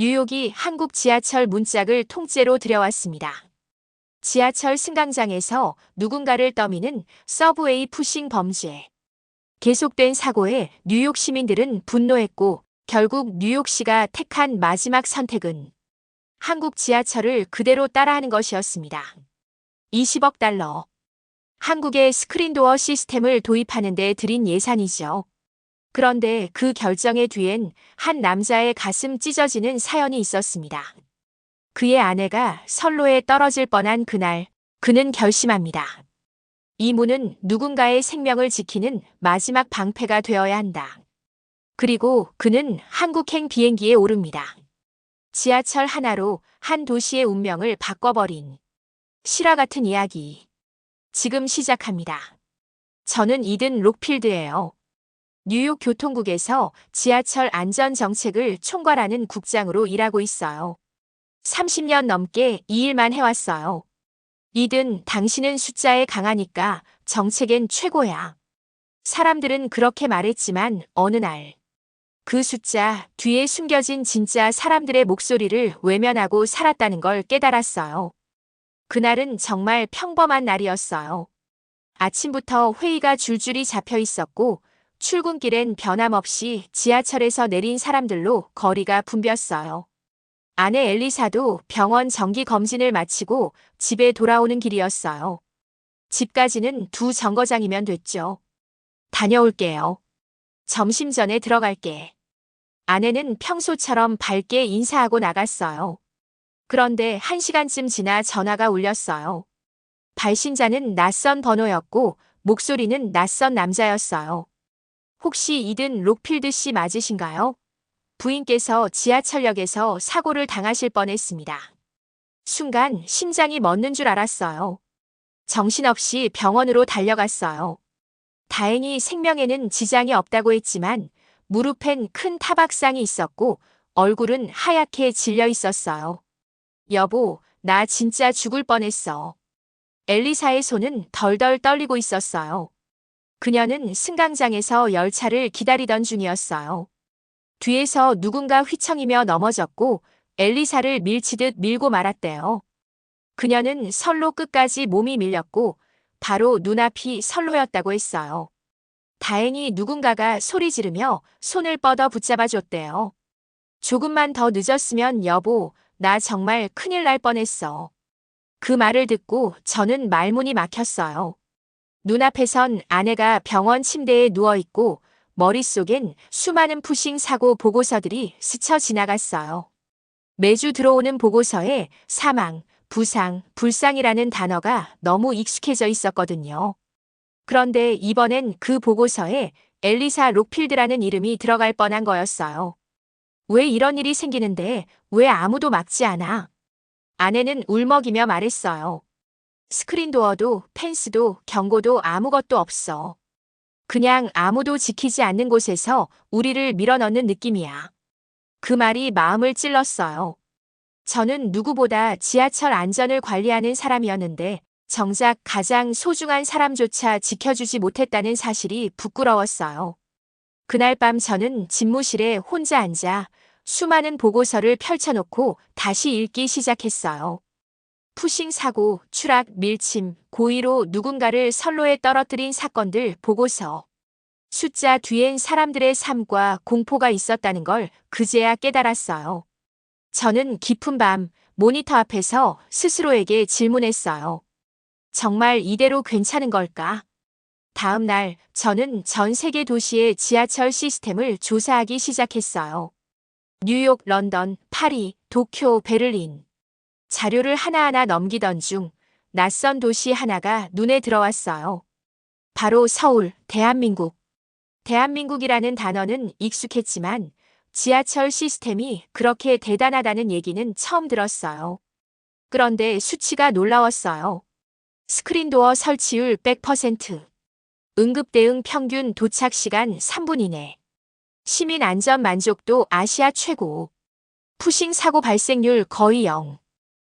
뉴욕이 한국 지하철 문짝을 통째로 들여왔습니다. 지하철 승강장에서 누군가를 떠미는 서브웨이 푸싱 범죄. 계속된 사고에 뉴욕 시민들은 분노했고 결국 뉴욕시가 택한 마지막 선택은 한국 지하철을 그대로 따라하는 것이었습니다. 20억 달러. 한국의 스크린도어 시스템을 도입하는 데 들인 예산이죠. 그런데 그 결정의 뒤엔 한 남자의 가슴 찢어지는 사연이 있었습니다. 그의 아내가 선로에 떨어질 뻔한 그날, 그는 결심합니다. 이 문은 누군가의 생명을 지키는 마지막 방패가 되어야 한다. 그리고 그는 한국행 비행기에 오릅니다. 지하철 하나로 한 도시의 운명을 바꿔버린 실화 같은 이야기. 지금 시작합니다. 저는 이든 록필드예요. 뉴욕 교통국에서 지하철 안전 정책을 총괄하는 국장으로 일하고 있어요. 30년 넘게 이 일만 해왔어요. 이든 당신은 숫자에 강하니까 정책엔 최고야. 사람들은 그렇게 말했지만 어느 날 그 숫자 뒤에 숨겨진 진짜 사람들의 목소리를 외면하고 살았다는 걸 깨달았어요. 그날은 정말 평범한 날이었어요. 아침부터 회의가 줄줄이 잡혀 있었고 출근길엔 변함없이 지하철에서 내린 사람들로 거리가 붐볐어요. 아내 엘리사도 병원 정기 검진을 마치고 집에 돌아오는 길이었어요. 집까지는 2정거장이면 됐죠. 다녀올게요. 점심 전에 들어갈게. 아내는 평소처럼 밝게 인사하고 나갔어요. 그런데 1시간쯤 지나 전화가 울렸어요. 발신자는 낯선 번호였고 목소리는 낯선 남자였어요. 혹시 이든 록필드 씨 맞으신가요? 부인께서 지하철역에서 사고를 당하실 뻔했습니다. 순간 심장이 멎는 줄 알았어요. 정신없이 병원으로 달려갔어요. 다행히 생명에는 지장이 없다고 했지만 무릎엔 큰 타박상이 있었고 얼굴은 하얗게 질려 있었어요. 여보, 나 진짜 죽을 뻔했어. 엘리사의 손은 덜덜 떨리고 있었어요. 그녀는 승강장에서 열차를 기다리던 중이었어요. 뒤에서 누군가 휘청이며 넘어졌고 엘리사를 밀치듯 밀고 말았대요. 그녀는 선로 끝까지 몸이 밀렸고 바로 눈앞이 선로였다고 했어요. 다행히 누군가가 소리 지르며 손을 뻗어 붙잡아줬대요. 조금만 더 늦었으면 여보, 나 정말 큰일 날 뻔했어. 그 말을 듣고 저는 말문이 막혔어요. 눈앞에선 아내가 병원 침대에 누워있고 머릿속엔 수많은 푸싱 사고 보고서들이 스쳐 지나갔어요. 매주 들어오는 보고서에 사망, 부상, 불상이라는 단어가 너무 익숙해져 있었거든요. 그런데 이번엔 그 보고서에 엘리사 록필드라는 이름이 들어갈 뻔한 거였어요. 왜 이런 일이 생기는데 왜 아무도 막지 않아? 아내는 울먹이며 말했어요. 스크린도어도 펜스도 경고도 아무것도 없어. 그냥 아무도 지키지 않는 곳에서 우리를 밀어넣는 느낌이야. 그 말이 마음을 찔렀어요. 저는 누구보다 지하철 안전을 관리하는 사람이었는데 정작 가장 소중한 사람조차 지켜주지 못했다는 사실이 부끄러웠어요. 그날 밤 저는 집무실에 혼자 앉아 수많은 보고서를 펼쳐놓고 다시 읽기 시작했어요. 푸싱 사고, 추락, 밀침, 고의로 누군가를 선로에 떨어뜨린 사건들 보고서. 숫자 뒤엔 사람들의 삶과 공포가 있었다는 걸 그제야 깨달았어요. 저는 깊은 밤 모니터 앞에서 스스로에게 질문했어요. 정말 이대로 괜찮은 걸까? 다음 날 저는 전 세계 도시의 지하철 시스템을 조사하기 시작했어요. 뉴욕, 런던, 파리, 도쿄, 베를린. 자료를 하나하나 넘기던 중 낯선 도시 하나가 눈에 들어왔어요. 바로 서울, 대한민국. 대한민국이라는 단어는 익숙했지만 지하철 시스템이 그렇게 대단하다는 얘기는 처음 들었어요. 그런데 수치가 놀라웠어요. 스크린도어 설치율 100%. 응급대응 평균 도착 시간 3분 이내. 시민 안전 만족도 아시아 최고. 푸싱 사고 발생률 거의 0.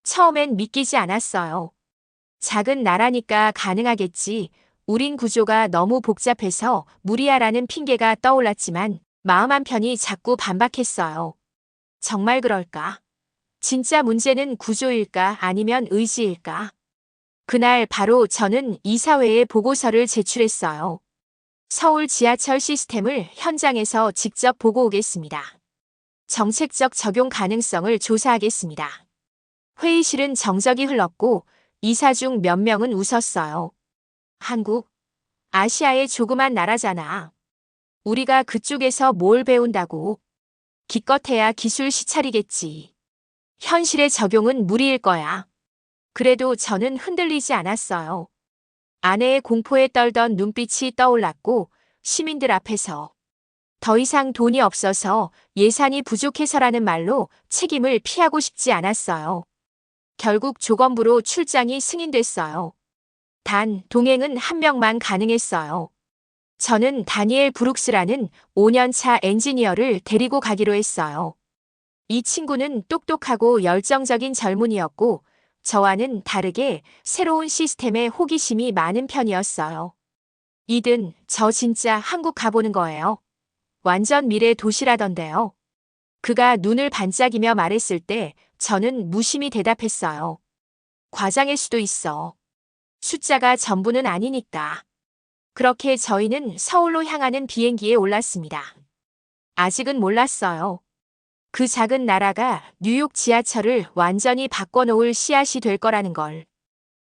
처음엔 믿기지 않았어요. 작은 나라니까 가능하겠지. 우린 구조가 너무 복잡해서 무리야라는 핑계가 떠올랐지만 마음 한편이 자꾸 반박했어요. 정말 그럴까? 진짜 문제는 구조일까 아니면 의지일까? 그날 바로 저는 이사회에 보고서를 제출했어요. 서울 지하철 시스템을 현장에서 직접 보고 오겠습니다. 정책적 적용 가능성을 조사하겠습니다. 회의실은 정적이 흘렀고 이사 중 몇 명은 웃었어요. 한국, 아시아의 조그만 나라잖아. 우리가 그쪽에서 뭘 배운다고. 기껏해야 기술 시찰이겠지. 현실의 적용은 무리일 거야. 그래도 저는 흔들리지 않았어요. 아내의 공포에 떨던 눈빛이 떠올랐고 시민들 앞에서 더 이상 돈이 없어서 예산이 부족해서라는 말로 책임을 피하고 싶지 않았어요. 결국 조건부로 출장이 승인됐어요. 단 동행은 한 명만 가능했어요. 저는 다니엘 브룩스라는 5년차 엔지니어를 데리고 가기로 했어요. 이 친구는 똑똑하고 열정적인 젊은이였고 저와는 다르게 새로운 시스템에 호기심이 많은 편이었어요. 이든 저 진짜 한국 가보는 거예요. 완전 미래 도시라던데요. 그가 눈을 반짝이며 말했을 때 저는 무심히 대답했어요. 과장일 수도 있어. 숫자가 전부는 아니니까. 그렇게 저희는 서울로 향하는 비행기에 올랐습니다. 아직은 몰랐어요. 그 작은 나라가 뉴욕 지하철을 완전히 바꿔놓을 씨앗이 될 거라는 걸.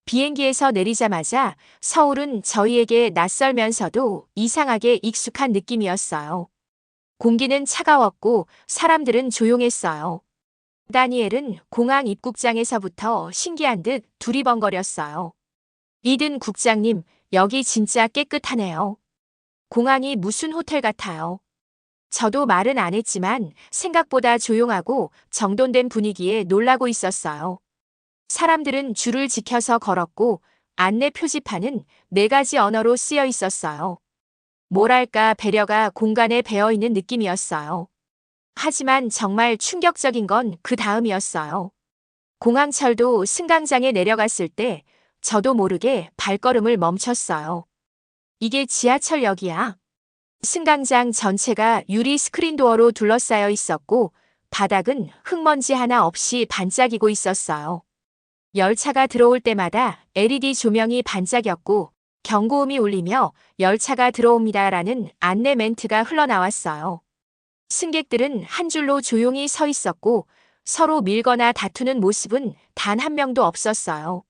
비행기에서 내리자마자 서울은 저희에게 낯설면서도 이상하게 익숙한 느낌이었어요. 공기는 차가웠고 사람들은 조용했어요. 다니엘은 공항 입국장에서부터 신기한 듯 두리번거렸어요. 이든 국장님, 여기 진짜 깨끗하네요. 공항이 무슨 호텔 같아요. 저도 말은 안 했지만 생각보다 조용하고 정돈된 분위기에 놀라고 있었어요. 사람들은 줄을 지켜서 걸었고 안내 표지판은 4가지 언어로 쓰여 있었어요. 뭐랄까 배려가 공간에 배어있는 느낌이었어요. 하지만 정말 충격적인 건 그 다음이었어요. 공항철도 승강장에 내려갔을 때 저도 모르게 발걸음을 멈췄어요. 이게 지하철역이야. 승강장 전체가 유리 스크린도어로 둘러싸여 있었고 바닥은 흙먼지 하나 없이 반짝이고 있었어요. 열차가 들어올 때마다 LED 조명이 반짝였고 경고음이 울리며 열차가 들어옵니다라는 안내 멘트가 흘러나왔어요. 승객들은 한 줄로 조용히 서 있었고 서로 밀거나 다투는 모습은 단 한 명도 없었어요.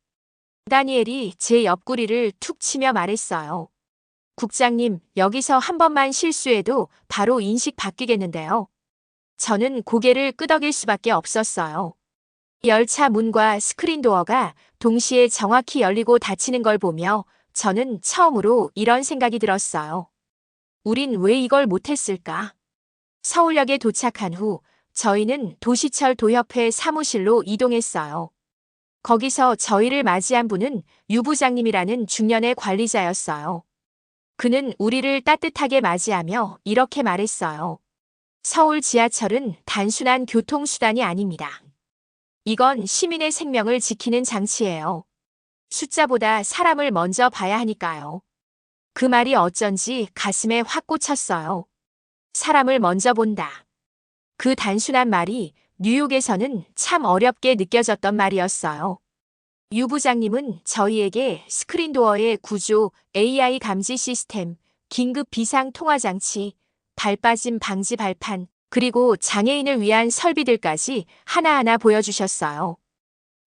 다니엘이 제 옆구리를 툭 치며 말했어요. 국장님, 여기서 한 번만 실수해도 바로 인식 바뀌겠는데요. 저는 고개를 끄덕일 수밖에 없었어요. 열차 문과 스크린도어가 동시에 정확히 열리고 닫히는 걸 보며 저는 처음으로 이런 생각이 들었어요. 우린 왜 이걸 못했을까? 서울역에 도착한 후 저희는 도시철 도협회 사무실로 이동했어요. 거기서 저희를 맞이한 분은 유 부장님이라는 중년의 관리자였어요. 그는 우리를 따뜻하게 맞이하며 이렇게 말했어요. 서울 지하철은 단순한 교통수단이 아닙니다. 이건 시민의 생명을 지키는 장치예요. 숫자보다 사람을 먼저 봐야 하니까요. 그 말이 어쩐지 가슴에 확 꽂혔어요. 사람을 먼저 본다. 그 단순한 말이 뉴욕에서는 참 어렵게 느껴졌던 말이었어요. 유 부장님은 저희에게 스크린도어의 구조, AI 감지 시스템, 긴급 비상 통화 장치, 발빠짐 방지 발판, 그리고 장애인을 위한 설비들까지 하나하나 보여주셨어요.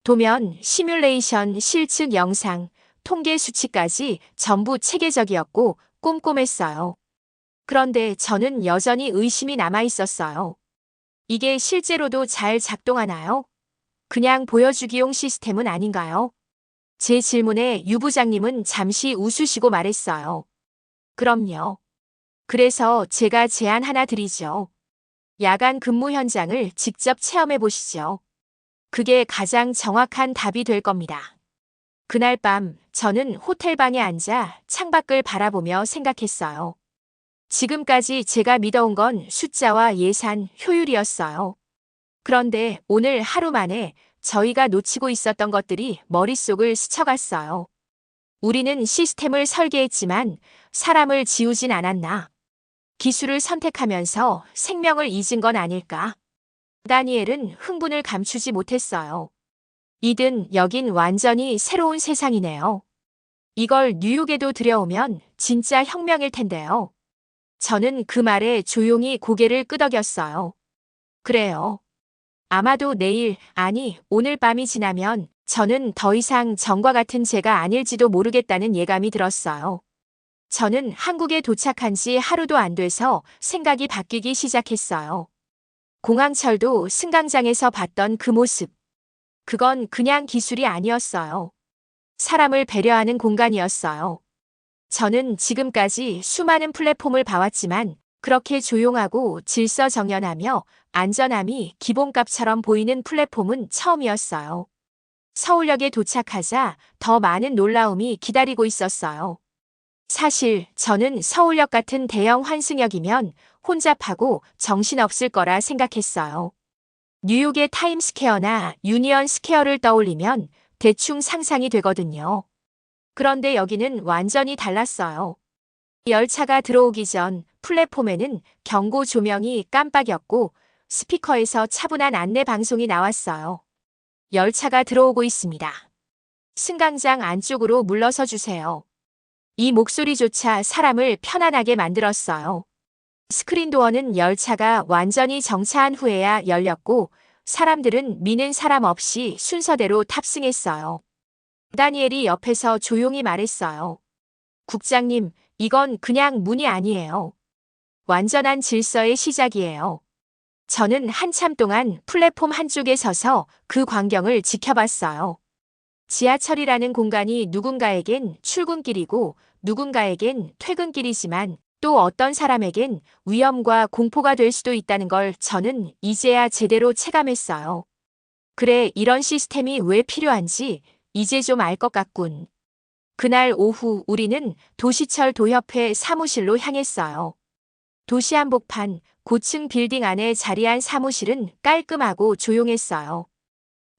도면, 시뮬레이션, 실측 영상, 통계 수치까지 전부 체계적이었고 꼼꼼했어요. 그런데 저는 여전히 의심이 남아 있었어요. 이게 실제로도 잘 작동하나요? 그냥 보여주기용 시스템은 아닌가요? 제 질문에 유 부장님은 잠시 웃으시고 말했어요. 그럼요. 그래서 제가 제안 하나 드리죠. 야간 근무 현장을 직접 체험해 보시죠. 그게 가장 정확한 답이 될 겁니다. 그날 밤 저는 호텔방에 앉아 창밖을 바라보며 생각했어요. 지금까지 제가 믿어온 건 숫자와 예산, 효율이었어요. 그런데 오늘 하루 만에 저희가 놓치고 있었던 것들이 머릿속을 스쳐갔어요. 우리는 시스템을 설계했지만 사람을 지우진 않았나? 기술을 선택하면서 생명을 잊은 건 아닐까? 다니엘은 흥분을 감추지 못했어요. 이든 여긴 완전히 새로운 세상이네요. 이걸 뉴욕에도 들여오면 진짜 혁명일 텐데요. 저는 그 말에 조용히 고개를 끄덕였어요. 그래요. 아마도 내일, 아니, 오늘 밤이 지나면 저는 더 이상 전과 같은 제가 아닐지도 모르겠다는 예감이 들었어요. 저는 한국에 도착한 지 하루도 안 돼서 생각이 바뀌기 시작했어요. 공항철도 승강장에서 봤던 그 모습. 그건 그냥 기술이 아니었어요. 사람을 배려하는 공간이었어요. 저는 지금까지 수많은 플랫폼을 봐왔지만 그렇게 조용하고 질서정연하며 안전함이 기본값처럼 보이는 플랫폼은 처음이었어요. 서울역에 도착하자 더 많은 놀라움이 기다리고 있었어요. 사실 저는 서울역 같은 대형 환승역이면 혼잡하고 정신없을 거라 생각했어요. 뉴욕의 타임스퀘어나 유니언 스퀘어를 떠올리면 대충 상상이 되거든요. 그런데 여기는 완전히 달랐어요. 열차가 들어오기 전 플랫폼에는 경고 조명이 깜빡였고 스피커에서 차분한 안내 방송이 나왔어요. 열차가 들어오고 있습니다. 승강장 안쪽으로 물러서 주세요. 이 목소리조차 사람을 편안하게 만들었어요. 스크린도어는 열차가 완전히 정차한 후에야 열렸고 사람들은 미는 사람 없이 순서대로 탑승했어요. 다니엘이 옆에서 조용히 말했어요. 국장님, 이건 그냥 문이 아니에요. 완전한 질서의 시작이에요. 저는 한참 동안 플랫폼 한쪽에 서서 그 광경을 지켜봤어요. 지하철이라는 공간이 누군가에겐 출근길이고 누군가에겐 퇴근길이지만 또 어떤 사람에겐 위험과 공포가 될 수도 있다는 걸 저는 이제야 제대로 체감했어요. 그래, 이런 시스템이 왜 필요한지 이제 좀 알 것 같군. 그날 오후 우리는 도시철 도협회 사무실로 향했어요. 도시 한복판 고층 빌딩 안에 자리한 사무실은 깔끔하고 조용했어요.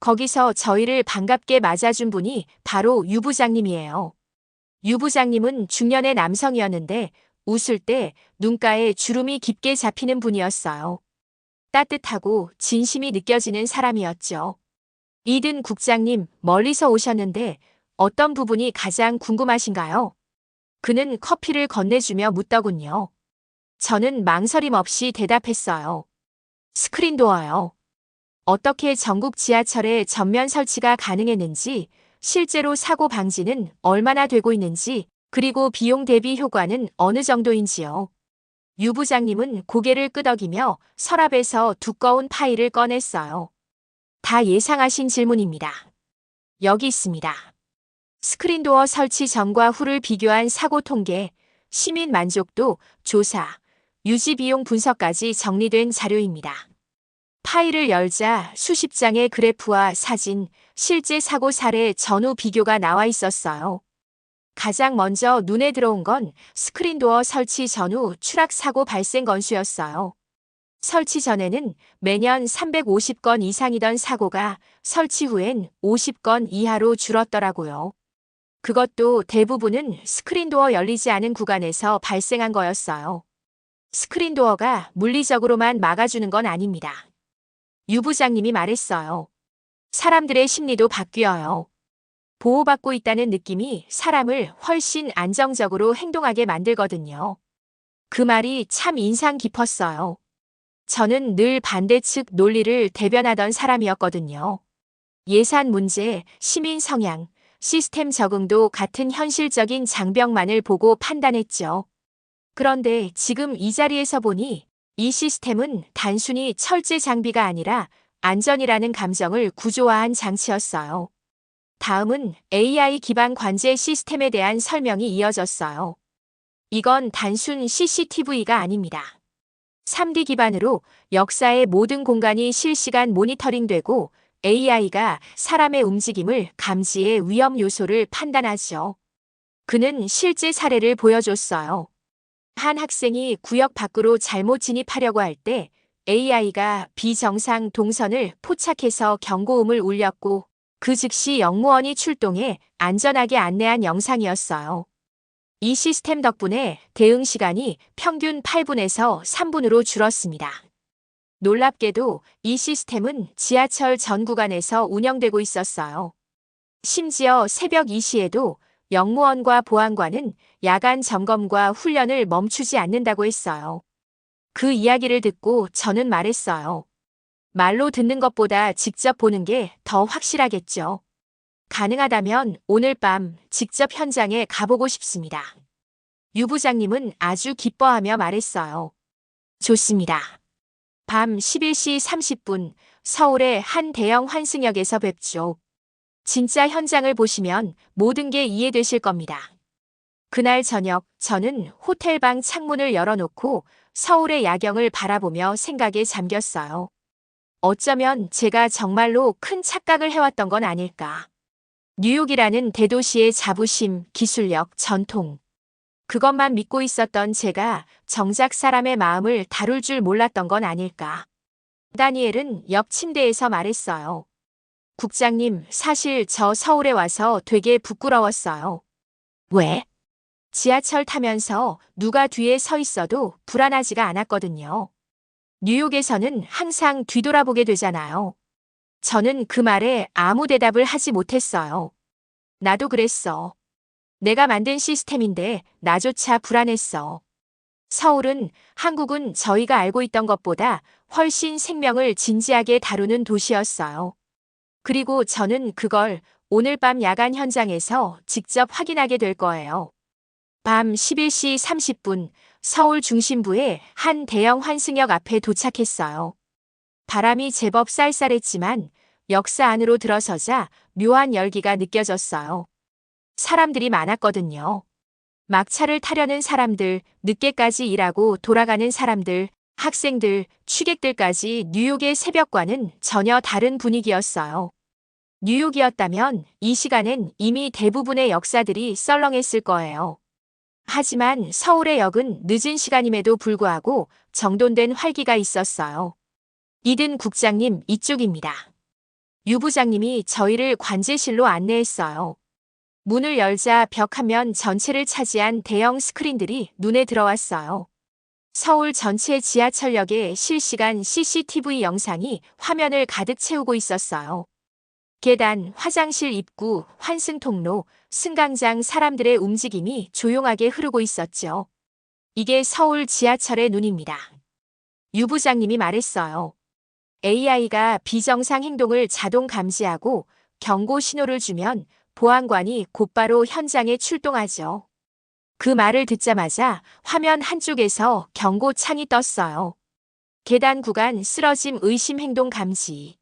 거기서 저희를 반갑게 맞아준 분이 바로 유 부장님이에요. 유 부장님은 중년의 남성이었는데 웃을 때 눈가에 주름이 깊게 잡히는 분이었어요. 따뜻하고 진심이 느껴지는 사람이었죠. 이든 국장님, 멀리서 오셨는데 어떤 부분이 가장 궁금하신가요? 그는 커피를 건네주며 묻더군요. 저는 망설임 없이 대답했어요. 스크린도어요. 어떻게 전국 지하철에 전면 설치가 가능했는지, 실제로 사고 방지는 얼마나 되고 있는지, 그리고 비용 대비 효과는 어느 정도인지요. 유 부장님은 고개를 끄덕이며 서랍에서 두꺼운 파일을 꺼냈어요. 다 예상하신 질문입니다. 여기 있습니다. 스크린도어 설치 전과 후를 비교한 사고 통계, 시민 만족도, 조사, 유지 비용 분석까지 정리된 자료입니다. 파일을 열자 수십 장의 그래프와 사진, 실제 사고 사례 전후 비교가 나와 있었어요. 가장 먼저 눈에 들어온 건 스크린도어 설치 전후 추락 사고 발생 건수였어요. 설치 전에는 매년 350건 이상이던 사고가 설치 후엔 50건 이하로 줄었더라고요. 그것도 대부분은 스크린도어 열리지 않은 구간에서 발생한 거였어요. 스크린도어가 물리적으로만 막아주는 건 아닙니다. 유 부장님이 말했어요. 사람들의 심리도 바뀌어요. 보호받고 있다는 느낌이 사람을 훨씬 안정적으로 행동하게 만들거든요. 그 말이 참 인상 깊었어요. 저는 늘 반대측 논리를 대변하던 사람이었거든요. 예산 문제, 시민 성향, 시스템 적응도 같은 현실적인 장벽만을 보고 판단했죠. 그런데 지금 이 자리에서 보니 이 시스템은 단순히 철제 장비가 아니라 안전이라는 감정을 구조화한 장치였어요. 다음은 AI 기반 관제 시스템에 대한 설명이 이어졌어요. 이건 단순 CCTV가 아닙니다. 3D 기반으로 역사의 모든 공간이 실시간 모니터링되고 AI가 사람의 움직임을 감지해 위험 요소를 판단하죠. 그는 실제 사례를 보여줬어요. 한 학생이 구역 밖으로 잘못 진입하려고 할 때 AI가 비정상 동선을 포착해서 경고음을 울렸고 그 즉시 역무원이 출동해 안전하게 안내한 영상이었어요. 이 시스템 덕분에 대응 시간이 평균 8분에서 3분으로 줄었습니다. 놀랍게도 이 시스템은 지하철 전 구간에서 운영되고 있었어요. 심지어 새벽 2시에도 역무원과 보안관은 야간 점검과 훈련을 멈추지 않는다고 했어요. 그 이야기를 듣고 저는 말했어요. 말로 듣는 것보다 직접 보는 게 더 확실하겠죠. 가능하다면 오늘 밤 직접 현장에 가보고 싶습니다. 유 부장님은 아주 기뻐하며 말했어요. 좋습니다. 밤 11시 30분 서울의 한 대형 환승역에서 뵙죠. 진짜 현장을 보시면 모든 게 이해되실 겁니다. 그날 저녁 저는 호텔방 창문을 열어놓고 서울의 야경을 바라보며 생각에 잠겼어요. 어쩌면 제가 정말로 큰 착각을 해왔던 건 아닐까. 뉴욕이라는 대도시의 자부심, 기술력, 전통. 그것만 믿고 있었던 제가 정작 사람의 마음을 다룰 줄 몰랐던 건 아닐까. 다니엘은 옆 침대에서 말했어요. 국장님, 사실 저 서울에 와서 되게 부끄러웠어요. 왜? 지하철 타면서 누가 뒤에 서 있어도 불안하지가 않았거든요. 뉴욕에서는 항상 뒤돌아보게 되잖아요. 저는 그 말에 아무 대답을 하지 못했어요. 나도 그랬어. 내가 만든 시스템인데 나조차 불안했어. 서울은, 한국은 저희가 알고 있던 것보다 훨씬 생명을 진지하게 다루는 도시였어요. 그리고 저는 그걸 오늘 밤 야간 현장에서 직접 확인하게 될 거예요. 밤 11시 30분 서울 중심부의 한 대형 환승역 앞에 도착했어요. 바람이 제법 쌀쌀했지만 역사 안으로 들어서자 묘한 열기가 느껴졌어요. 사람들이 많았거든요. 막차를 타려는 사람들, 늦게까지 일하고 돌아가는 사람들, 학생들, 취객들까지. 뉴욕의 새벽과는 전혀 다른 분위기였어요. 뉴욕이었다면 이 시간엔 이미 대부분의 역사들이 썰렁했을 거예요. 하지만 서울의 역은 늦은 시간임에도 불구하고 정돈된 활기가 있었어요. 이든 국장님, 이쪽입니다. 유 부장님이 저희를 관제실로 안내했어요. 문을 열자 벽 한 면 전체를 차지한 대형 스크린들이 눈에 들어왔어요. 서울 전체 지하철역의 실시간 CCTV 영상이 화면을 가득 채우고 있었어요. 계단, 화장실 입구, 환승통로, 승강장, 사람들의 움직임이 조용하게 흐르고 있었죠. 이게 서울 지하철의 눈입니다. 유 부장님이 말했어요. AI가 비정상 행동을 자동 감지하고 경고 신호를 주면 보안관이 곧바로 현장에 출동하죠. 그 말을 듣자마자 화면 한쪽에서 경고창이 떴어요. 계단 구간 쓰러짐 의심 행동 감지.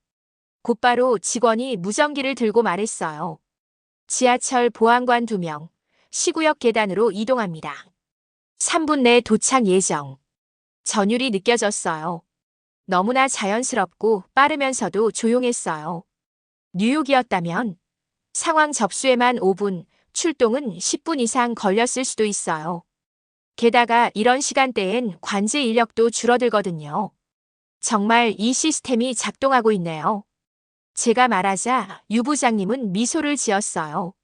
곧바로 직원이 무전기를 들고 말했어요. 지하철 보안관 2명, 시구역 계단으로 이동합니다. 3분 내 도착 예정. 전율이 느껴졌어요. 너무나 자연스럽고 빠르면서도 조용했어요. 뉴욕이었다면 상황 접수에만 5분, 출동은 10분 이상 걸렸을 수도 있어요. 게다가 이런 시간대엔 관제 인력도 줄어들거든요. 정말 이 시스템이 작동하고 있네요. 제가 말하자 유 부장님은 미소를 지었어요.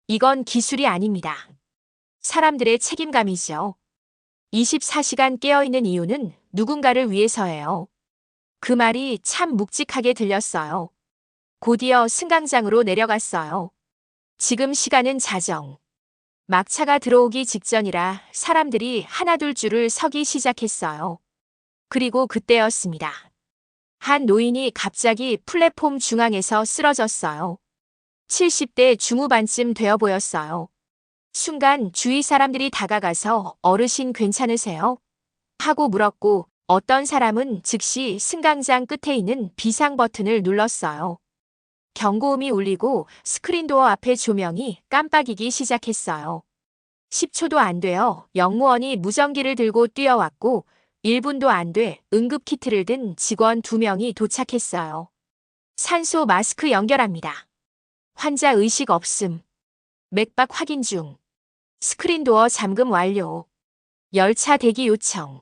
이건 기술이 아닙니다. 사람들의 책임감이죠. 24시간 깨어있는 이유는 누군가를 위해서예요. 그 말이 참 묵직하게 들렸어요. 곧이어 승강장으로 내려갔어요. 지금 시간은 자정. 막차가 들어오기 직전이라 사람들이 하나둘 줄을 서기 시작했어요. 그리고 그때였습니다. 한 노인이 갑자기 플랫폼 중앙에서 쓰러졌어요. 70대 중후반쯤 되어 보였어요. 순간 주위 사람들이 다가가서 어르신 괜찮으세요? 하고 물었고 어떤 사람은 즉시 승강장 끝에 있는 비상 버튼을 눌렀어요. 경고음이 울리고 스크린도어 앞의 조명이 깜빡이기 시작했어요. 10초도 안 되어 역무원이 무전기를 들고 뛰어왔고 1분도 안 돼 응급키트를 든 직원 2명이 도착했어요. 산소 마스크 연결합니다. 환자 의식 없음. 맥박 확인 중. 스크린도어 잠금 완료. 열차 대기 요청.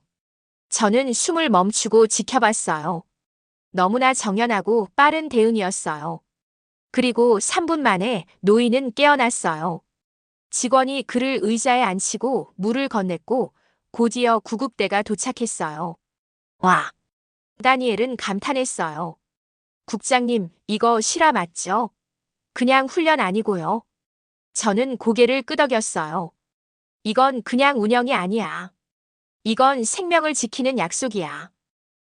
저는 숨을 멈추고 지켜봤어요. 너무나 정연하고 빠른 대응이었어요. 그리고 3분 만에 노인은 깨어났어요. 직원이 그를 의자에 앉히고 물을 건넸고 곧이어 구급대가 도착했어요. 와! 다니엘은 감탄했어요. 국장님, 이거 실화 맞죠? 그냥 훈련 아니고요. 저는 고개를 끄덕였어요. 이건 그냥 운영이 아니야. 이건 생명을 지키는 약속이야.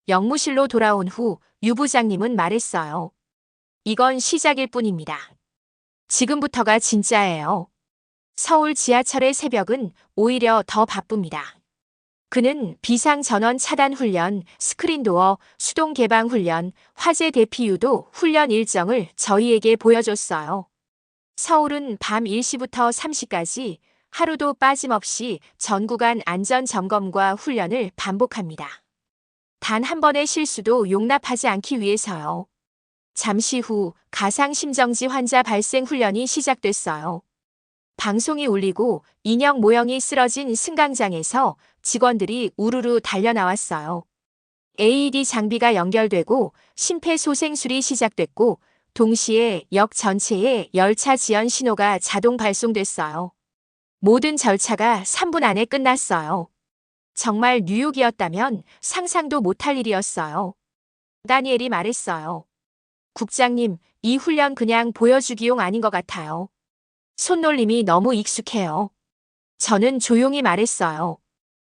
영무실로 돌아온 후 유 부장님은 말했어요. 이건 시작일 뿐입니다. 지금부터가 진짜예요. 서울 지하철의 새벽은 오히려 더 바쁩니다. 그는 비상 전원 차단 훈련, 스크린 도어, 수동 개방 훈련, 화재 대피 유도 훈련 일정을 저희에게 보여줬어요. 서울은 밤 1시부터 3시까지 하루도 빠짐없이 전 구간 안전 점검과 훈련을 반복합니다. 단 한 번의 실수도 용납하지 않기 위해서요. 잠시 후 가상심정지 환자 발생 훈련이 시작됐어요. 방송이 울리고 인형 모형이 쓰러진 승강장에서 직원들이 우르르 달려나왔어요. AED 장비가 연결되고 심폐소생술이 시작됐고 동시에 역 전체에 열차 지연 신호가 자동 발송됐어요. 모든 절차가 3분 안에 끝났어요. 정말 뉴욕이었다면 상상도 못할 일이었어요. 다니엘이 말했어요. 국장님, 이 훈련 그냥 보여주기용 아닌 것 같아요. 손놀림이 너무 익숙해요. 저는 조용히 말했어요.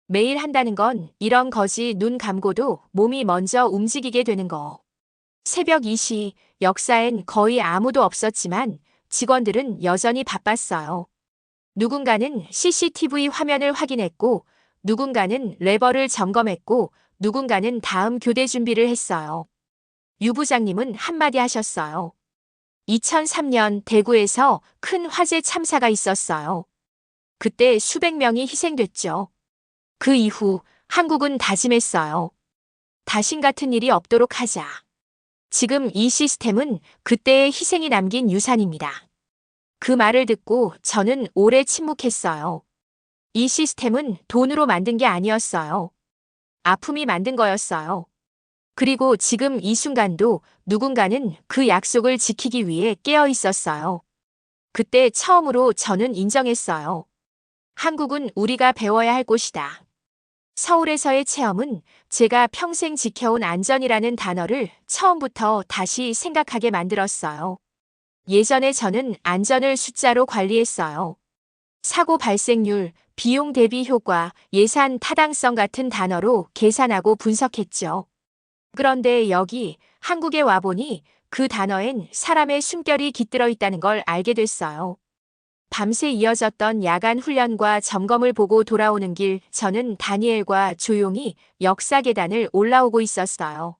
매일 한다는 건 이런 거지. 눈 감고도 몸이 먼저 움직이게 되는 거. 새벽 2시, 역사엔 거의 아무도 없었지만 직원들은 여전히 바빴어요. 누군가는 CCTV 화면을 확인했고, 누군가는 레버를 점검했고, 누군가는 다음 교대 준비를 했어요. 유 부장님은 한마디 하셨어요. 2003년 대구에서 큰 화재 참사가 있었어요. 그때 수백 명이 희생됐죠. 그 이후 한국은 다짐했어요. 다신 같은 일이 없도록 하자. 지금 이 시스템은 그때의 희생이 남긴 유산입니다. 그 말을 듣고 저는 오래 침묵했어요. 이 시스템은 돈으로 만든 게 아니었어요. 아픔이 만든 거였어요. 그리고 지금 이 순간도 누군가는 그 약속을 지키기 위해 깨어 있었어요. 그때 처음으로 저는 인정했어요. 한국은 우리가 배워야 할 곳이다. 서울에서의 체험은 제가 평생 지켜온 안전이라는 단어를 처음부터 다시 생각하게 만들었어요. 예전에 저는 안전을 숫자로 관리했어요. 사고 발생률, 비용 대비 효과, 예산 타당성 같은 단어로 계산하고 분석했죠. 그런데 여기 한국에 와보니 그 단어엔 사람의 숨결이 깃들어 있다는 걸 알게 됐어요. 밤새 이어졌던 야간 훈련과 점검을 보고 돌아오는 길, 저는 다니엘과 조용히 역사 계단을 올라오고 있었어요.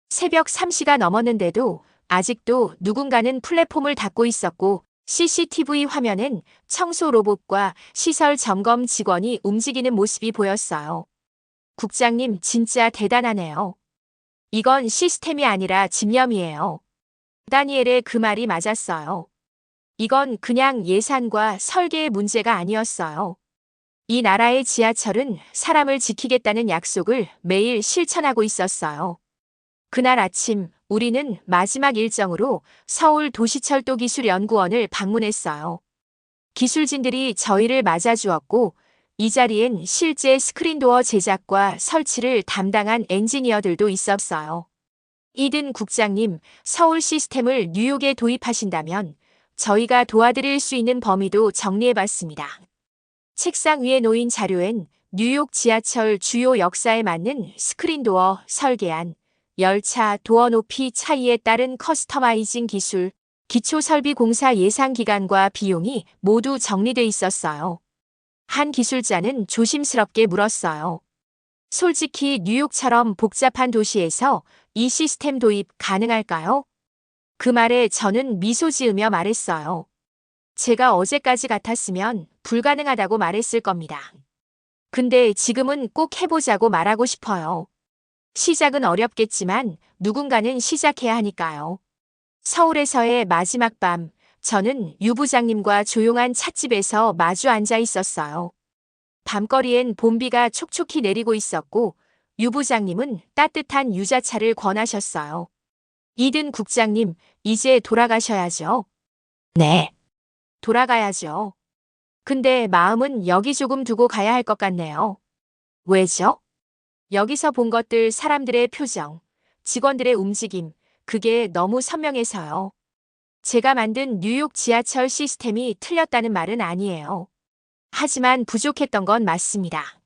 새벽 3시가 넘었는데도 아직도 누군가는 플랫폼을 닫고 있었고 CCTV 화면엔 청소 로봇과 시설 점검 직원이 움직이는 모습이 보였어요. 국장님, 진짜 대단하네요. 이건 시스템이 아니라 집념이에요. 다니엘의 그 말이 맞았어요. 이건 그냥 예산과 설계의 문제가 아니었어요. 이 나라의 지하철은 사람을 지키겠다는 약속을 매일 실천하고 있었어요. 그날 아침 우리는 마지막 일정으로 서울 도시철도기술연구원을 방문했어요. 기술진들이 저희를 맞아주었고 이 자리엔 실제 스크린도어 제작과 설치를 담당한 엔지니어들도 있었어요. 이든 국장님, 서울 시스템을 뉴욕에 도입하신다면 저희가 도와드릴 수 있는 범위도 정리해봤습니다. 책상 위에 놓인 자료엔 뉴욕 지하철 주요 역사에 맞는 스크린도어 설계안, 열차 도어 높이 차이에 따른 커스터마이징 기술, 기초설비 공사 예상 기간과 비용이 모두 정리돼 있었어요. 한 기술자는 조심스럽게 물었어요. 솔직히 뉴욕처럼 복잡한 도시에서 이 시스템 도입 가능할까요? 그 말에 저는 미소 지으며 말했어요. 제가 어제까지 같았으면 불가능하다고 말했을 겁니다. 근데 지금은 꼭 해보자고 말하고 싶어요. 시작은 어렵겠지만 누군가는 시작해야 하니까요. 서울에서의 마지막 밤, 저는 유 부장님과 조용한 찻집에서 마주 앉아 있었어요. 밤거리엔 봄비가 촉촉히 내리고 있었고 유 부장님은 따뜻한 유자차를 권하셨어요. 이든 국장님, 이제 돌아가셔야죠. 네. 돌아가야죠. 근데 마음은 여기 조금 두고 가야 할 것 같네요. 왜죠? 여기서 본 것들, 사람들의 표정, 직원들의 움직임, 그게 너무 선명해서요. 제가 만든 뉴욕 지하철 시스템이 틀렸다는 말은 아니에요. 하지만 부족했던 건 맞습니다.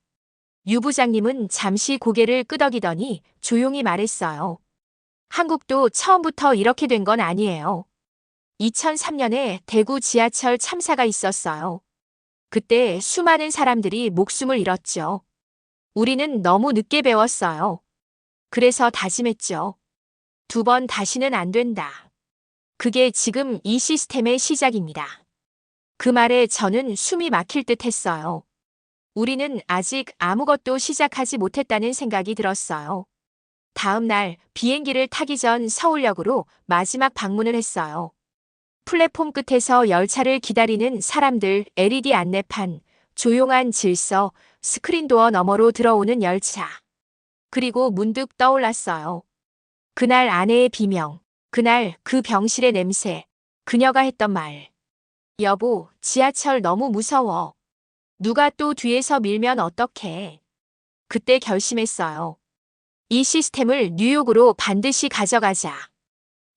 유 부장님은 잠시 고개를 끄덕이더니 조용히 말했어요. 한국도 처음부터 이렇게 된 건 아니에요. 2003년에 대구 지하철 참사가 있었어요. 그때 수많은 사람들이 목숨을 잃었죠. 우리는 너무 늦게 배웠어요. 그래서 다짐했죠. 2번 다시는 안 된다. 그게 지금 이 시스템의 시작입니다. 그 말에 저는 숨이 막힐 듯 했어요. 우리는 아직 아무것도 시작하지 못했다는 생각이 들었어요. 다음 날 비행기를 타기 전 서울역으로 마지막 방문을 했어요. 플랫폼 끝에서 열차를 기다리는 사람들, LED 안내판, 조용한 질서, 스크린도어 너머로 들어오는 열차. 그리고 문득 떠올랐어요. 그날 아내의 비명, 그날 그 병실의 냄새, 그녀가 했던 말. 여보, 지하철 너무 무서워. 누가 또 뒤에서 밀면 어떡해. 그때 결심했어요. 이 시스템을 뉴욕으로 반드시 가져가자.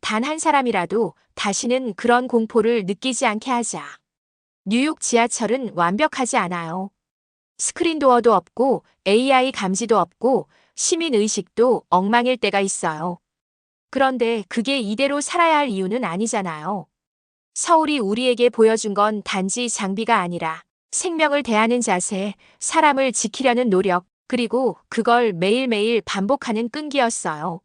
단 한 사람이라도 다시는 그런 공포를 느끼지 않게 하자. 뉴욕 지하철은 완벽하지 않아요. 스크린도어도 없고 AI 감지도 없고 시민의식도 엉망일 때가 있어요. 그런데 그게 이대로 살아야 할 이유는 아니잖아요. 서울이 우리에게 보여준 건 단지 장비가 아니라 생명을 대하는 자세, 사람을 지키려는 노력, 그리고 그걸 매일매일 반복하는 끈기였어요.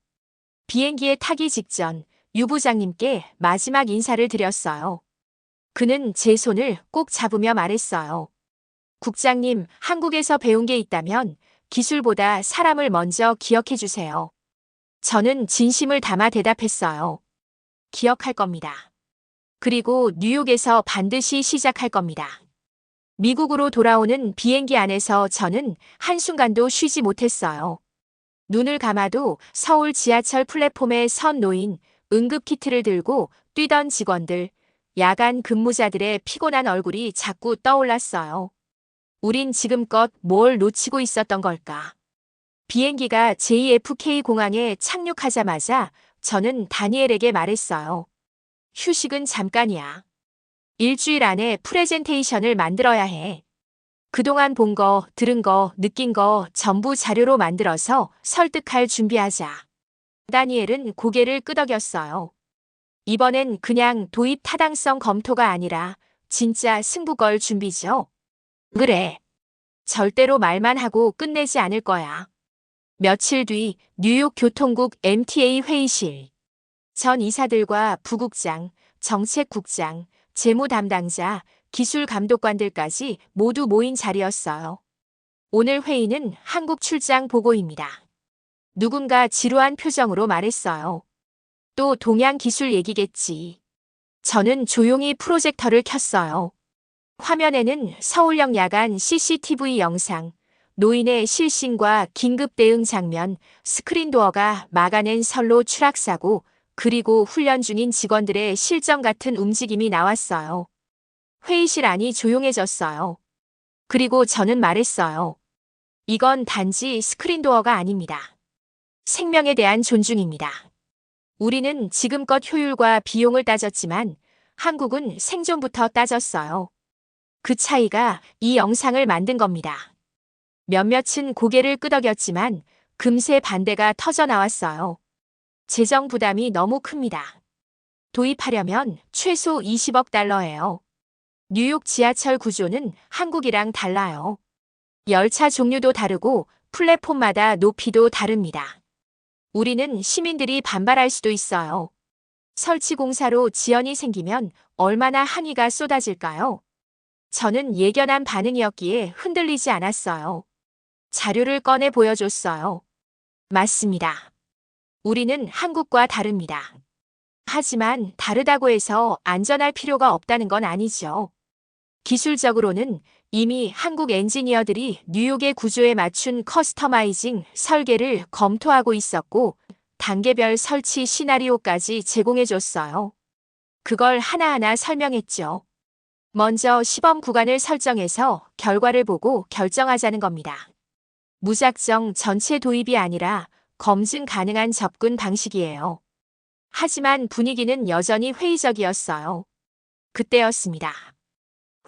비행기에 타기 직전 유 부장님께 마지막 인사를 드렸어요. 그는 제 손을 꼭 잡으며 말했어요. 국장님, 한국에서 배운 게 있다면 기술보다 사람을 먼저 기억해 주세요. 저는 진심을 담아 대답했어요. 기억할 겁니다. 그리고 뉴욕에서 반드시 시작할 겁니다. 미국으로 돌아오는 비행기 안에서 저는 한순간도 쉬지 못했어요. 눈을 감아도 서울 지하철 플랫폼에 선 노인, 응급키트를 들고 뛰던 직원들, 야간 근무자들의 피곤한 얼굴이 자꾸 떠올랐어요. 우린 지금껏 뭘 놓치고 있었던 걸까? 비행기가 JFK 공항에 착륙하자마자 저는 다니엘에게 말했어요. 휴식은 잠깐이야. 일주일 안에 프레젠테이션을 만들어야 해. 그동안 본 거, 들은 거, 느낀 거 전부 자료로 만들어서 설득할 준비하자. 다니엘은 고개를 끄덕였어요. 이번엔 그냥 도입 타당성 검토가 아니라 진짜 승부 걸 준비죠. 그래. 절대로 말만 하고 끝내지 않을 거야. 며칠 뒤 뉴욕 교통국 MTA 회의실. 전 이사들과 부국장, 정책국장, 재무 담당자, 기술 감독관들까지 모두 모인 자리였어요. 오늘 회의는 한국 출장 보고입니다. 누군가 지루한 표정으로 말했어요. 또 동양 기술 얘기겠지. 저는 조용히 프로젝터를 켰어요. 화면에는 서울역 야간 CCTV 영상, 노인의 실신과 긴급 대응 장면, 스크린도어가 막아낸 선로 추락사고, 그리고 훈련 중인 직원들의 실정 같은 움직임이 나왔어요. 회의실 안이 조용해졌어요. 그리고 저는 말했어요. 이건 단지 스크린도어가 아닙니다. 생명에 대한 존중입니다. 우리는 지금껏 효율과 비용을 따졌지만 한국은 생존부터 따졌어요. 그 차이가 이 영상을 만든 겁니다. 몇몇은 고개를 끄덕였지만 금세 반대가 터져 나왔어요. 재정 부담이 너무 큽니다. 도입하려면 최소 20억 달러예요. 뉴욕 지하철 구조는 한국이랑 달라요. 열차 종류도 다르고 플랫폼마다 높이도 다릅니다. 우리는 시민들이 반발할 수도 있어요. 설치 공사로 지연이 생기면 얼마나 항의가 쏟아질까요? 저는 예견한 반응이었기에 흔들리지 않았어요. 자료를 꺼내 보여줬어요. 맞습니다. 우리는 한국과 다릅니다. 하지만 다르다고 해서 안전할 필요가 없다는 건 아니죠. 기술적으로는 이미 한국 엔지니어들이 뉴욕의 구조에 맞춘 커스터마이징 설계를 검토하고 있었고 단계별 설치 시나리오까지 제공해줬어요. 그걸 하나하나 설명했죠. 먼저 시범 구간을 설정해서 결과를 보고 결정하자는 겁니다. 무작정 전체 도입이 아니라 검증 가능한 접근 방식이에요. 하지만 분위기는 여전히 회의적이었어요. 그때였습니다.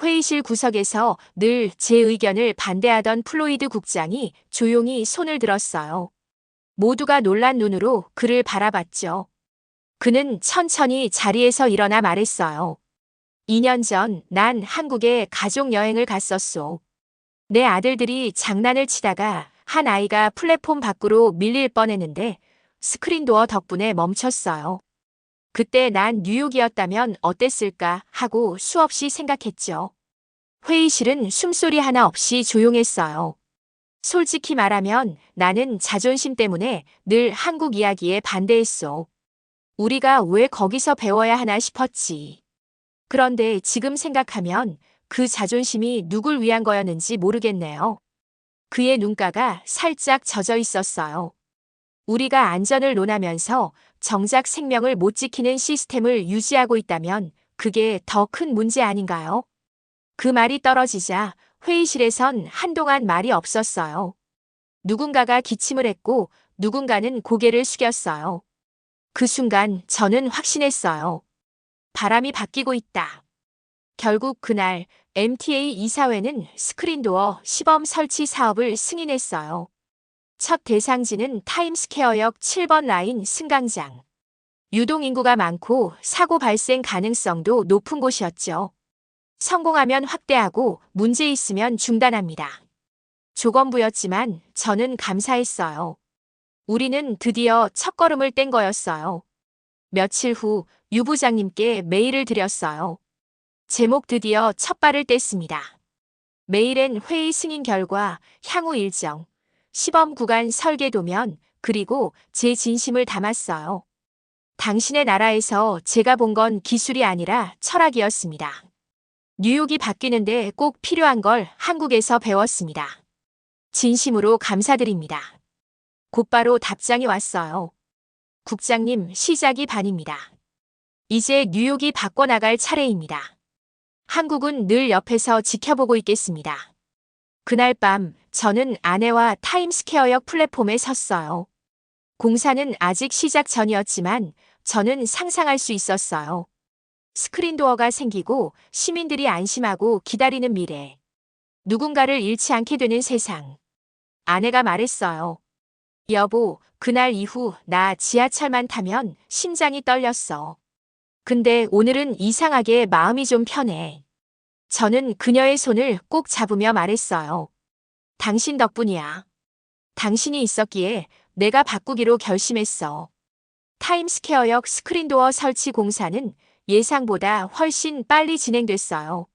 회의실 구석에서 늘 제 의견을 반대하던 플로이드 국장이 조용히 손을 들었어요. 모두가 놀란 눈으로 그를 바라봤죠. 그는 천천히 자리에서 일어나 말했어요. 2년 전 난 한국에 가족 여행을 갔었소. 내 아들들이 장난을 치다가 한 아이가 플랫폼 밖으로 밀릴 뻔했는데 스크린도어 덕분에 멈췄어요. 그때 난 뉴욕이었다면 어땠을까 하고 수없이 생각했죠. 회의실은 숨소리 하나 없이 조용했어요. 솔직히 말하면 나는 자존심 때문에 늘 한국 이야기에 반대했소. 우리가 왜 거기서 배워야 하나 싶었지. 그런데 지금 생각하면 그 자존심이 누굴 위한 거였는지 모르겠네요. 그의 눈가가 살짝 젖어 있었어요. 우리가 안전을 논하면서 정작 생명을 못 지키는 시스템을 유지하고 있다면 그게 더 큰 문제 아닌가요? 그 말이 떨어지자 회의실에선 한동안 말이 없었어요. 누군가가 기침을 했고 누군가는 고개를 숙였어요. 그 순간 저는 확신했어요. 바람이 바뀌고 있다. 결국 그날 MTA 이사회는 스크린도어 시범 설치 사업을 승인했어요. 첫 대상지는 타임스퀘어역 7번 라인 승강장. 유동인구가 많고 사고 발생 가능성도 높은 곳이었죠. 성공하면 확대하고 문제 있으면 중단합니다. 조건부였지만 저는 감사했어요. 우리는 드디어 첫걸음을 뗀 거였어요. 며칠 후 유 부장님께 메일을 드렸어요. 제목 드디어 첫 발을 뗐습니다. 메일엔 회의 승인 결과, 향후 일정, 시범 구간 설계 도면, 그리고 제 진심을 담았어요. 당신의 나라에서 제가 본 건 기술이 아니라 철학이었습니다. 뉴욕이 바뀌는데 꼭 필요한 걸 한국에서 배웠습니다. 진심으로 감사드립니다. 곧바로 답장이 왔어요. 국장님, 시작이 반입니다. 이제 뉴욕이 바꿔나갈 차례입니다. 한국은 늘 옆에서 지켜보고 있겠습니다. 그날 밤 저는 아내와 타임스퀘어역 플랫폼에 섰어요. 공사는 아직 시작 전이었지만 저는 상상할 수 있었어요. 스크린도어가 생기고 시민들이 안심하고 기다리는 미래. 누군가를 잃지 않게 되는 세상. 아내가 말했어요. 여보, 그날 이후 나 지하철만 타면 심장이 떨렸어. 근데 오늘은 이상하게 마음이 좀 편해. 저는 그녀의 손을 꼭 잡으며 말했어요. 당신 덕분이야. 당신이 있었기에 내가 바꾸기로 결심했어. 타임스퀘어역 스크린도어 설치 공사는 예상보다 훨씬 빨리 진행됐어요.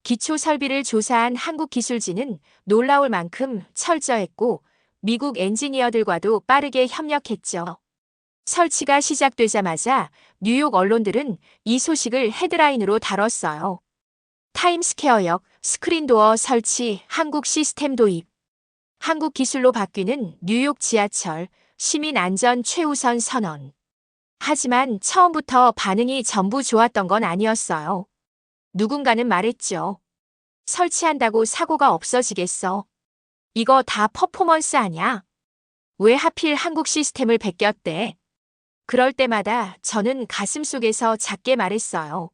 기초 설비를 조사한 한국기술진은 놀라울 만큼 철저했고 미국 엔지니어들과도 빠르게 협력했죠. 설치가 시작되자마자 뉴욕 언론들은 이 소식을 헤드라인으로 다뤘어요. 타임스퀘어역 스크린도어 설치 한국 시스템 도입. 한국 기술로 바뀌는 뉴욕 지하철 시민 안전 최우선 선언. 하지만 처음부터 반응이 전부 좋았던 건 아니었어요. 누군가는 말했죠. 설치한다고 사고가 없어지겠어. 이거 다 퍼포먼스 아냐? 왜 하필 한국 시스템을 베꼈대? 그럴 때마다 저는 가슴속에서 작게 말했어요.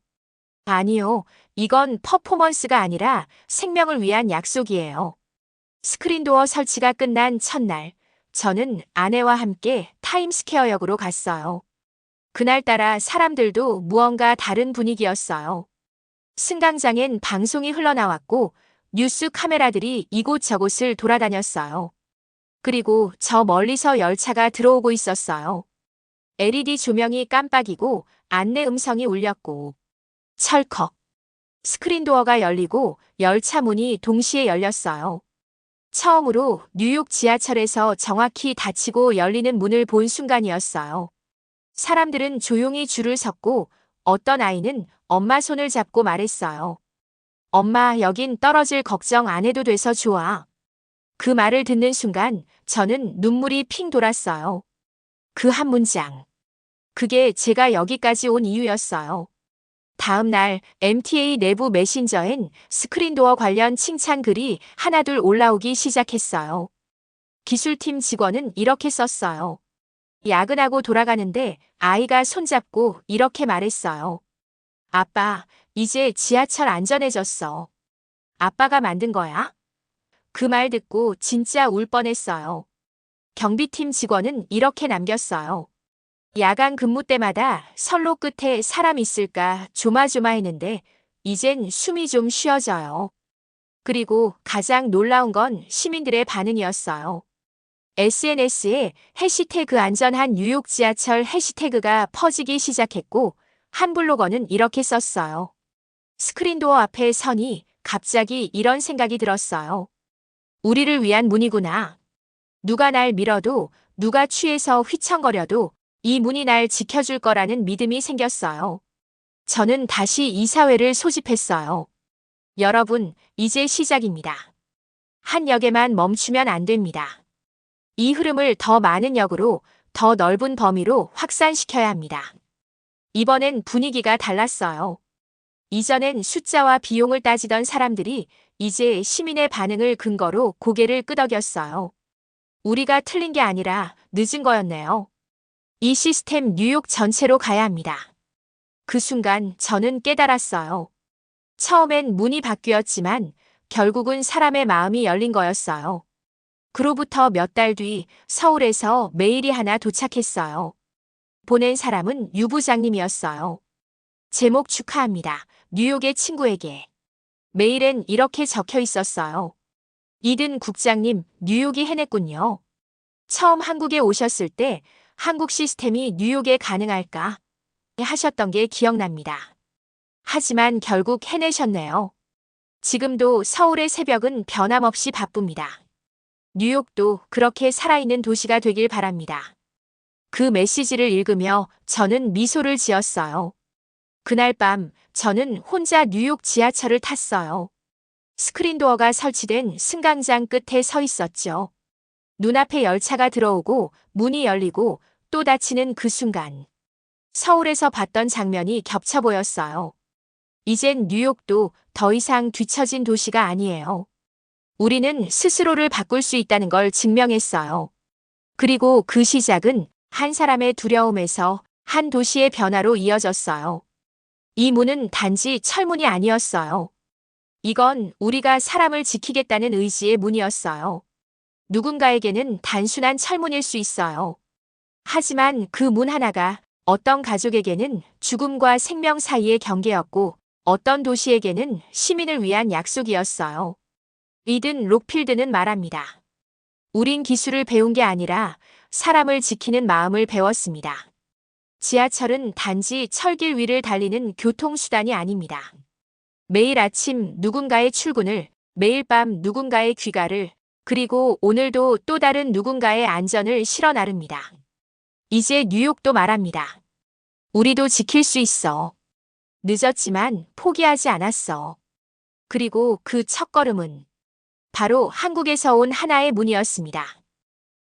아니요, 이건 퍼포먼스가 아니라 생명을 위한 약속이에요. 스크린도어 설치가 끝난 첫날, 저는 아내와 함께 타임스퀘어역으로 갔어요. 그날따라 사람들도 무언가 다른 분위기였어요. 승강장엔 방송이 흘러나왔고 뉴스 카메라들이 이곳저곳을 돌아다녔어요. 그리고 저 멀리서 열차가 들어오고 있었어요. LED 조명이 깜빡이고 안내 음성이 울렸고 철컥. 스크린도어가 열리고 열차 문이 동시에 열렸어요. 처음으로 뉴욕 지하철에서 정확히 닫히고 열리는 문을 본 순간이었어요. 사람들은 조용히 줄을 섰고 어떤 아이는 엄마 손을 잡고 말했어요. 엄마, 여긴 떨어질 걱정 안 해도 돼서 좋아. 그 말을 듣는 순간 저는 눈물이 핑 돌았어요. 그 한 문장. 그게 제가 여기까지 온 이유였어요. 다음 날 MTA 내부 메신저엔 스크린도어 관련 칭찬 글이 하나둘 올라오기 시작했어요. 기술팀 직원은 이렇게 썼어요. 야근하고 돌아가는데 아이가 손잡고 이렇게 말했어요. 아빠, 이제 지하철 안전해졌어. 아빠가 만든 거야? 그 말 듣고 진짜 울 뻔했어요. 경비팀 직원은 이렇게 남겼어요. 야간 근무 때마다 선로 끝에 사람 있을까 조마조마했는데 이젠 숨이 좀 쉬어져요. 그리고 가장 놀라운 건 시민들의 반응이었어요. SNS에 해시태그 안전한 뉴욕 지하철 해시태그가 퍼지기 시작했고 한 블로거는 이렇게 썼어요. 스크린도어 앞에 서니 갑자기 이런 생각이 들었어요. 우리를 위한 문이구나. 누가 날 밀어도 누가 취해서 휘청거려도 이 문이 날 지켜줄 거라는 믿음이 생겼어요. 저는 다시 이사회를 소집했어요. 여러분, 이제 시작입니다. 한 역에만 멈추면 안 됩니다. 이 흐름을 더 많은 역으로, 더 넓은 범위로 확산시켜야 합니다. 이번엔 분위기가 달랐어요. 이전엔 숫자와 비용을 따지던 사람들이 이제 시민의 반응을 근거로 고개를 끄덕였어요. 우리가 틀린 게 아니라 늦은 거였네요. 이 시스템 뉴욕 전체로 가야 합니다. 그 순간 저는 깨달았어요. 처음엔 문이 바뀌었지만 결국은 사람의 마음이 열린 거였어요. 그로부터 몇 달 뒤 서울에서 메일이 하나 도착했어요. 보낸 사람은 유 부장님이었어요. 제목 축하합니다. 뉴욕의 친구에게. 메일엔 이렇게 적혀 있었어요. 이든 국장님, 뉴욕이 해냈군요. 처음 한국에 오셨을 때 한국 시스템이 뉴욕에 가능할까 하셨던 게 기억납니다. 하지만 결국 해내셨네요. 지금도 서울의 새벽은 변함없이 바쁩니다. 뉴욕도 그렇게 살아있는 도시가 되길 바랍니다. 그 메시지를 읽으며 저는 미소를 지었어요. 그날 밤 저는 혼자 뉴욕 지하철을 탔어요. 스크린도어가 설치된 승강장 끝에 서 있었죠. 눈앞에 열차가 들어오고 문이 열리고 또 닫히는 그 순간. 서울에서 봤던 장면이 겹쳐 보였어요. 이젠 뉴욕도 더 이상 뒤처진 도시가 아니에요. 우리는 스스로를 바꿀 수 있다는 걸 증명했어요. 그리고 그 시작은 한 사람의 두려움에서 한 도시의 변화로 이어졌어요. 이 문은 단지 철문이 아니었어요. 이건 우리가 사람을 지키겠다는 의지의 문이었어요. 누군가에게는 단순한 철문일 수 있어요. 하지만 그 문 하나가 어떤 가족에게는 죽음과 생명 사이의 경계였고 어떤 도시에게는 시민을 위한 약속이었어요. 이든 록필드는 말합니다. 우린 기술을 배운 게 아니라 사람을 지키는 마음을 배웠습니다. 지하철은 단지 철길 위를 달리는 교통수단이 아닙니다. 매일 아침 누군가의 출근을, 매일 밤 누군가의 귀가를, 그리고 오늘도 또 다른 누군가의 안전을 실어 나릅니다. 이제 뉴욕도 말합니다. 우리도 지킬 수 있어. 늦었지만 포기하지 않았어. 그리고 그 첫걸음은 바로 한국에서 온 하나의 문이었습니다.